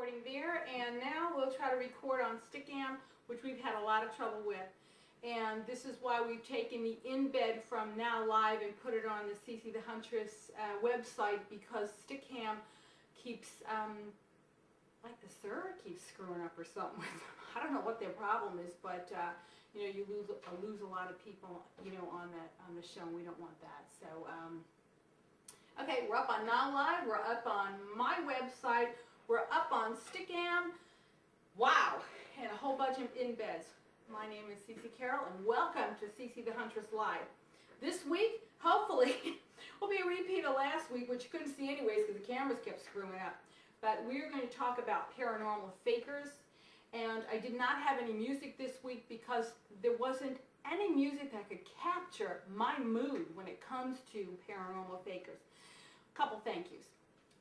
recording there, and now we'll try to record on Stickam, which we've had a lot of trouble with. And this is why we've taken the embed from Now Live and put it on the CC the Huntress website, because Stickam keeps, like the server keeps screwing up or something with them. I don't know what their problem is, but you know, you lose a lot of people, you know, on the show, and we don't want that. So okay, we're up on Now Live, we're up on my website, we're up on Stickam. Wow, and a whole bunch of embeds. My name is CC Carole, and welcome to CC the Huntress Live. This week, hopefully, will be a repeat of last week, which you couldn't see anyways because the cameras kept screwing up. But we're going to talk about Paranormal Fakers, and I did not have any music this week because there wasn't any music that could capture my mood when it comes to Paranormal Fakers. A couple thank yous.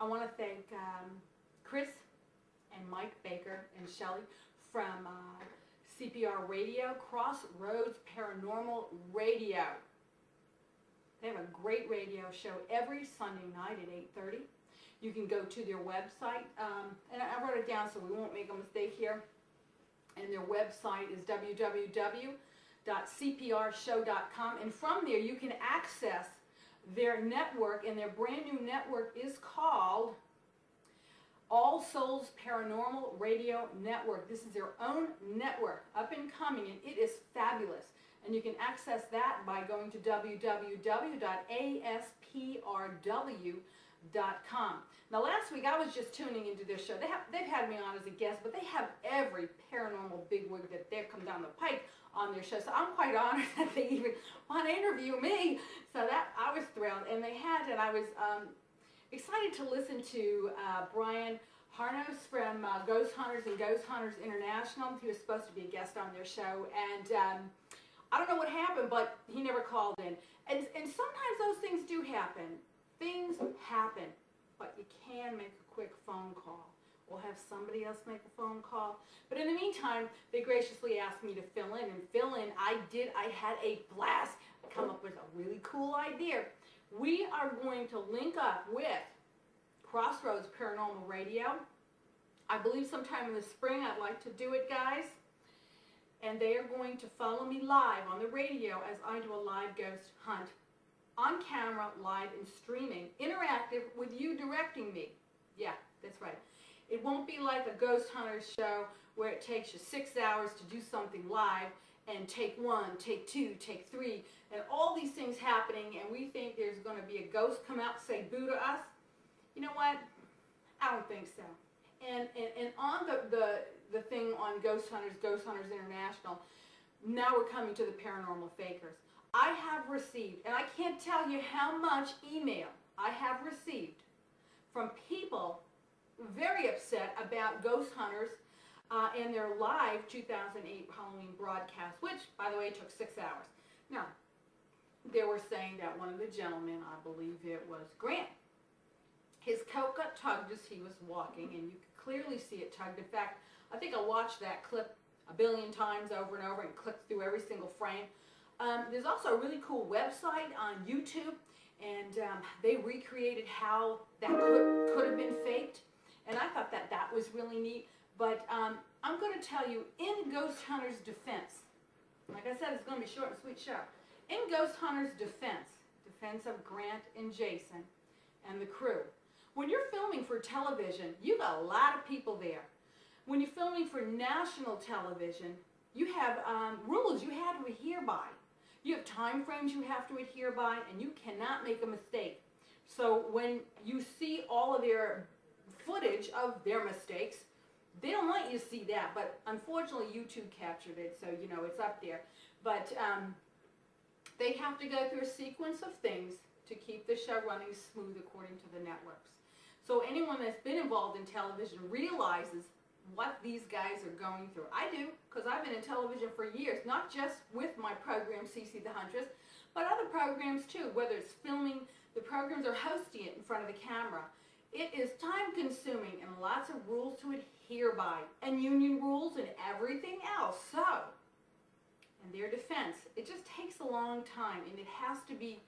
I want to thank Chris and Mike Baker and Shelly from CPR Radio, Crossroads Paranormal Radio. They have a great radio show every Sunday night at 8:30. You can go to their website, and I wrote it down so we won't make a mistake here. And their website is www.cprshow.com, and from there you can access their network, and their brand new network is called All Souls Paranormal Radio Network. This is their own network, up and coming, and it is fabulous. And you can access that by going to www.asprw.com. Now, last week I was just tuning into their show. They've had me on as a guest, but they have every paranormal bigwig that they've come down the pike on their show. So I'm quite honored that they even want to interview me. So that I was thrilled, and they had, and I was excited to listen to Brian Harnos from Ghost Hunters and Ghost Hunters International. He was supposed to be a guest on their show, and I don't know what happened, but he never called in. And sometimes those things do happen. Things happen, but you can make a quick phone call or have somebody else make a phone call. But in the meantime, they graciously asked me to fill in, and fill in I did. I had a blast. I come up with a really cool idea. We are going to link up with Crossroads Paranormal Radio. I believe sometime in the spring. I'd like to do it, guys. And they are going to follow me live on the radio as I do a live ghost hunt. On camera, live and streaming. Interactive with you directing me. Yeah, that's right. It won't be like a ghost hunter show where it takes you 6 hours to do something live and take 1, take 2, take 3, and all these things happening, and we think there's going to be a ghost come out and say boo to us. You know what? I don't think so. And on the thing on Ghost Hunters International, now we're coming to the Paranormal Fakers. I have received, and I can't tell you how much email I have received from people very upset about Ghost Hunters and their live 2008 Halloween broadcast, which, by the way, took 6 hours. Now, they were saying that one of the gentlemen, I believe it was Grant, his coat got tugged as he was walking, and you could clearly see it tugged. In fact, I think I watched that clip a billion times over and over and clicked through every single frame. There's also a really cool website on YouTube, and they recreated how that could have been faked, and I thought that was really neat. But I'm going to tell you, in Ghost Hunters' defense, like I said, it's going to be a short and sweet show. In Ghost Hunters' defense of Grant and Jason and the crew, when you're filming for television, you got a lot of people there. When you're filming for national television, you have rules you have to adhere by. You have time frames you have to adhere by, and you cannot make a mistake. So when you see all of their footage of their mistakes, they don't want you to see that, but unfortunately YouTube captured it, so you know it's up there. But they have to go through a sequence of things to keep the show running smooth according to the networks. So anyone that's been involved in television realizes what these guys are going through. I do, because I've been in television for years, not just with my program CC the Huntress, but other programs too, whether it's filming the programs or hosting it in front of the camera. It is time consuming and lots of rules to adhere by, and union rules and everything else. So, in their defense, it just takes a long time, and it has to be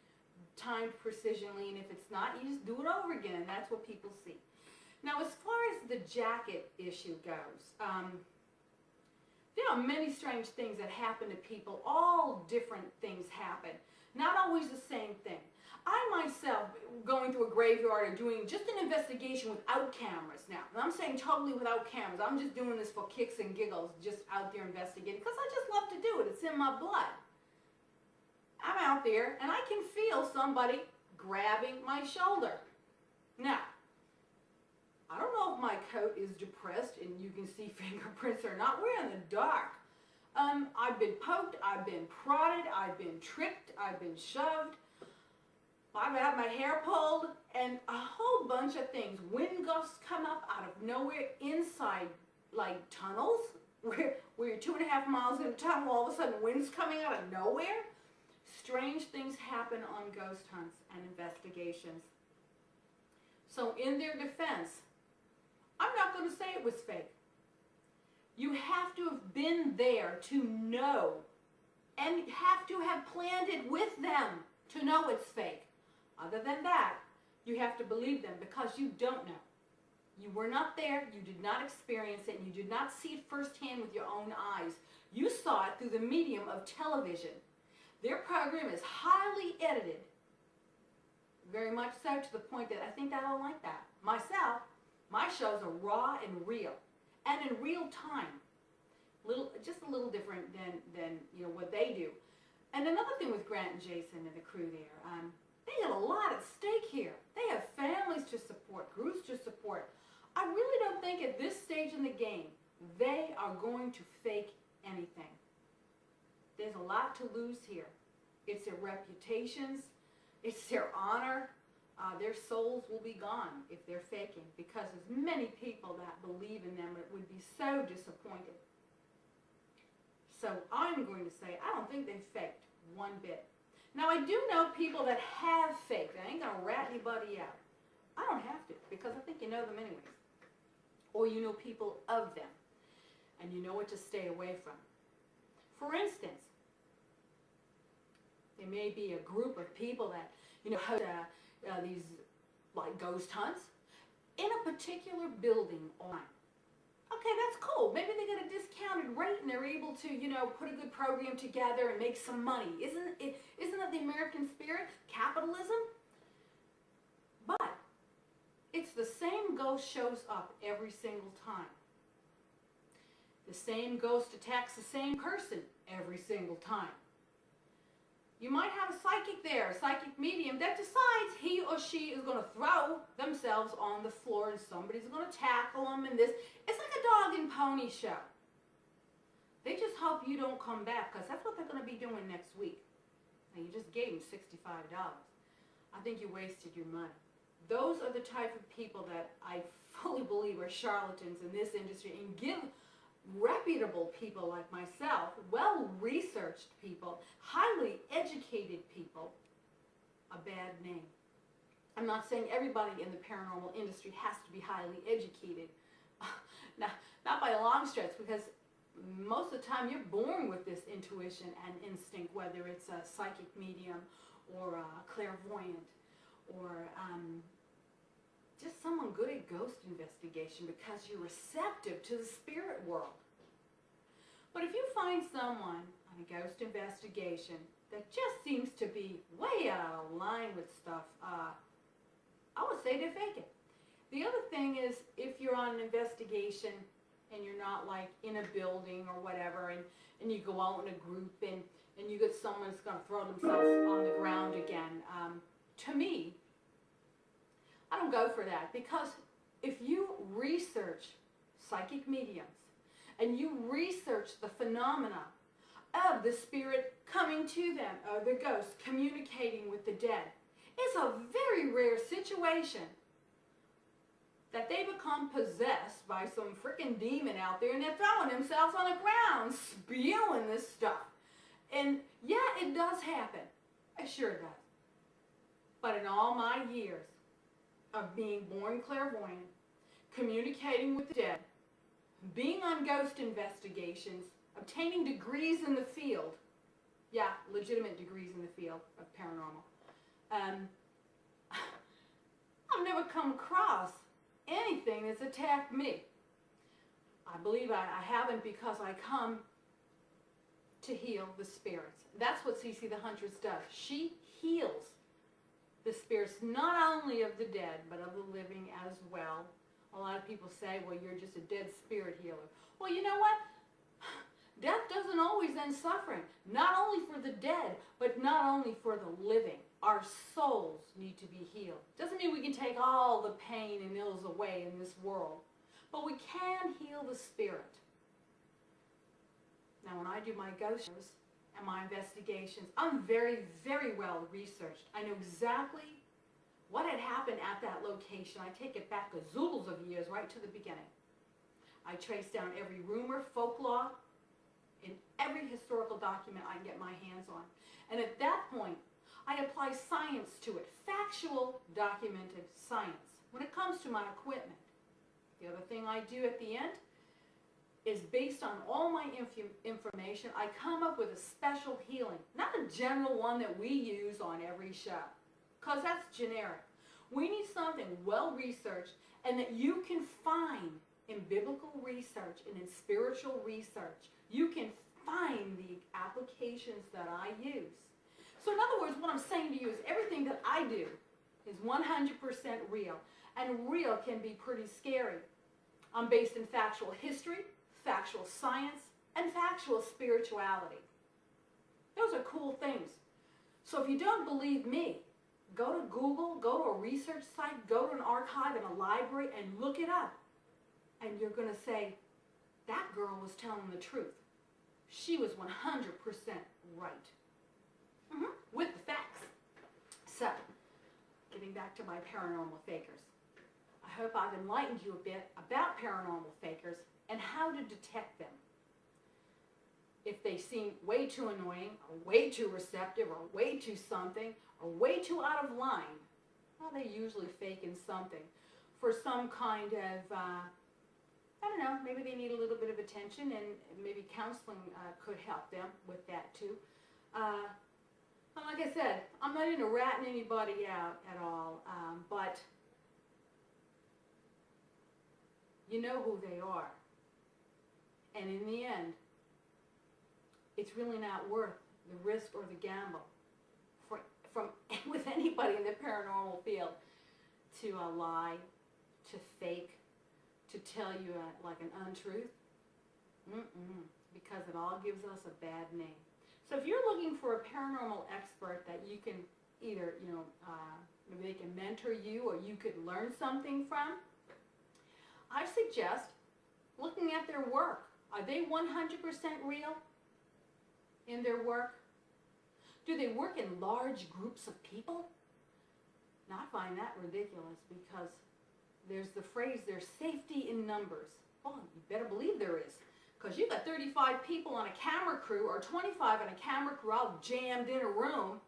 timed precisionally, and if it's not, you just do it over again, and that's what people see. Now, as far as the jacket issue goes, there are many strange things that happen to people. All different things happen. Not always the same thing. I myself, going through a graveyard or doing just an investigation without cameras now, and I'm saying totally without cameras. I'm just doing this for kicks and giggles, just out there investigating, because I just love to do it. It's in my blood. I'm out there, and I can feel somebody grabbing my shoulder. Now, I don't know if my coat is depressed and you can see fingerprints or not. We're in the dark. I've been poked, I've been prodded, I've been tripped, I've been shoved. I've had my hair pulled, and a whole bunch of things. Wind gusts come up out of nowhere inside, like tunnels, where you're 2.5 miles in a tunnel, all of a sudden wind's coming out of nowhere. Strange things happen on ghost hunts and investigations. So in their defense, I'm not going to say it was fake. You have to have been there to know, and have to have planned it with them to know it's fake. Other than that, you have to believe them because you don't know. You were not there, you did not experience it, and you did not see it firsthand with your own eyes. You saw it through the medium of television. Their program is highly edited, very much so, to the point that I think I don't like that. Myself, my shows are raw and real, and in real time. Just a little different than what they do. And another thing with Grant and Jason and the crew there, they have a lot at stake here. They have families to support, groups to support. I really don't think at this stage in the game they are going to fake anything. There's a lot to lose here. It's their reputations, it's their honor. Their souls will be gone if they're faking, because there's many people that believe in them that would be so disappointed. So I'm going to say I don't think they faked one bit. Now, I do know people that have faked. I ain't going to rat anybody out. I don't have to, because I think you know them anyways. Or you know people of them, and you know what to stay away from. For instance, there may be a group of people that, host these like ghost hunts in a particular building online. Okay, that's cool. Maybe they get a discounted rate and they're able to, put a good program together and make some money. Isn't that the American spirit? Capitalism? But it's the same ghost shows up every single time. The same ghost attacks the same person every single time. You might have a psychic there, a psychic medium, that decides he or she is going to throw themselves on the floor and somebody's going to tackle them and this. It's like a dog and pony show. They just hope you don't come back, because that's what they're going to be doing next week. And you just gave them $65. I think you wasted your money. Those are the type of people that I fully believe are charlatans in this industry, and give reputable people like myself, well-researched people, highly educated people, a bad name. I'm not saying everybody in the paranormal industry has to be highly educated. Not by a long stretch, because most of the time you're born with this intuition and instinct, whether it's a psychic medium or a clairvoyant or just someone good at ghost investigation, because you're receptive to the spirit world. But if you find someone on a ghost investigation that just seems to be way out of line with stuff, I would say they're faking. The other thing is, if you're on an investigation and you're not like in a building or whatever, and you go out in a group and you get someone that's going to throw themselves on the ground again, to me, I don't go for that, because if you research psychic mediums and you research the phenomena of the spirit coming to them, or the ghost communicating with the dead, it's a very rare situation that they become possessed by some freaking demon out there and they're throwing themselves on the ground, spewing this stuff. And yeah, it does happen. It sure does. But in all my years of being born clairvoyant, communicating with the dead, being on ghost investigations, obtaining degrees in the field, yeah, legitimate degrees in the field of paranormal, I've never come across anything that's attacked me. I believe I haven't because I come to heal the spirits. That's what Cece the Huntress does. She heals the spirits not only of the dead, but of the living as well. A lot of people say, well, you're just a dead spirit healer. Well, you know what? Death doesn't always end suffering. Not only for the dead, but not only for the living. Our souls need to be healed. Doesn't mean we can take all the pain and ills away in this world, but we can heal the spirit. Now, when I do my ghost shows and my investigations, I'm very, very well researched. I know exactly what had happened at that location. I take it back gazoodles of years, right to the beginning. I trace down every rumor, folklore, in every historical document I can get my hands on. And at that point, I apply science to it, factual, documented science, when it comes to my equipment. The other thing I do at the end is based on all my information, I come up with a special healing, not a general one that we use on every show, because that's generic. We need something well-researched and that you can find in biblical research and in spiritual research. You can find the applications that I use. So in other words, what I'm saying to you is everything that I do is 100% real. And real can be pretty scary. I'm based in factual history, factual science, and factual spirituality. Those are cool things. So if you don't believe me, go to Google, go to a research site, go to an archive in a library and look it up. And you're going to say, that girl was telling the truth. She was 100% right. With the facts. So, getting back to my paranormal fakers. I hope I've enlightened you a bit about paranormal fakers and how to detect them. If they seem way too annoying, or way too receptive, or way too something, or way too out of line, well, they usually faking something for some kind of, I don't know, maybe they need a little bit of attention, and maybe counseling could help them with that too. And like I said, I'm not into ratting anybody out at all, but you know who they are. And in the end, it's really not worth the risk or the gamble from with anybody in the paranormal field to lie, to fake, to tell you like an untruth. Because it all gives us a bad name. So if you're looking for a paranormal expert that you can either, maybe they can mentor you or you could learn something from, I suggest looking at their work. Are they 100% real in their work? Do they work in large groups of people? Now, I find that ridiculous because there's the phrase, there's safety in numbers. Well, you better believe there is. Because you've got 35 people on a camera crew or 25 on a camera crew all jammed in a room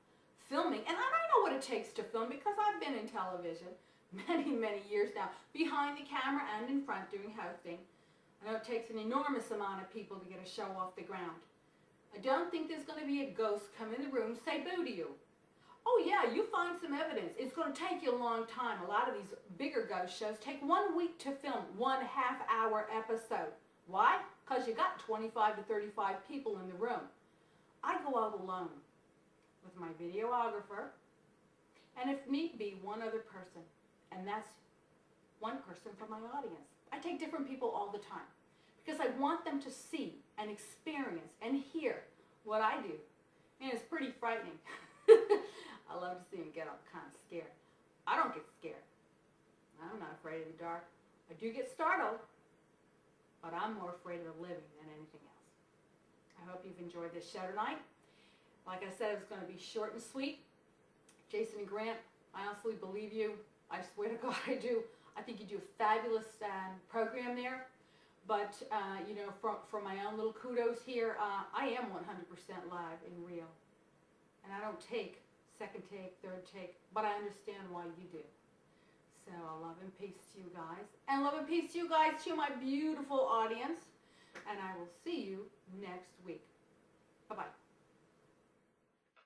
filming. And I know what it takes to film because I've been in television many, many years now, behind the camera and in front doing hosting. I know it takes an enormous amount of people to get a show off the ground. I don't think there's going to be a ghost come in the room, say boo to you. Oh yeah, you find some evidence. It's going to take you a long time. A lot of these bigger ghost shows take 1 week to film 1 half-hour episode. Why? Because you got 25 to 35 people in the room. I go out alone with my videographer, and if need be, one other person. And that's one person from my audience. I take different people all the time because I want them to see and experience and hear what I do. And it's pretty frightening. I love to see them get all kind of scared. I don't get scared. I'm not afraid of the dark. I do get startled, but I'm more afraid of the living than anything else. I hope you've enjoyed this show tonight. Like I said, it's going to be short and sweet. Jason and Grant, I honestly believe you. I swear to God I do. I think you do a fabulous program there. But, for my own little kudos here, I am 100% live and real. And I don't take second take, third take, but I understand why you do. So love and peace to you guys. And love and peace to you guys, to my beautiful audience. And I will see you next week. Bye-bye.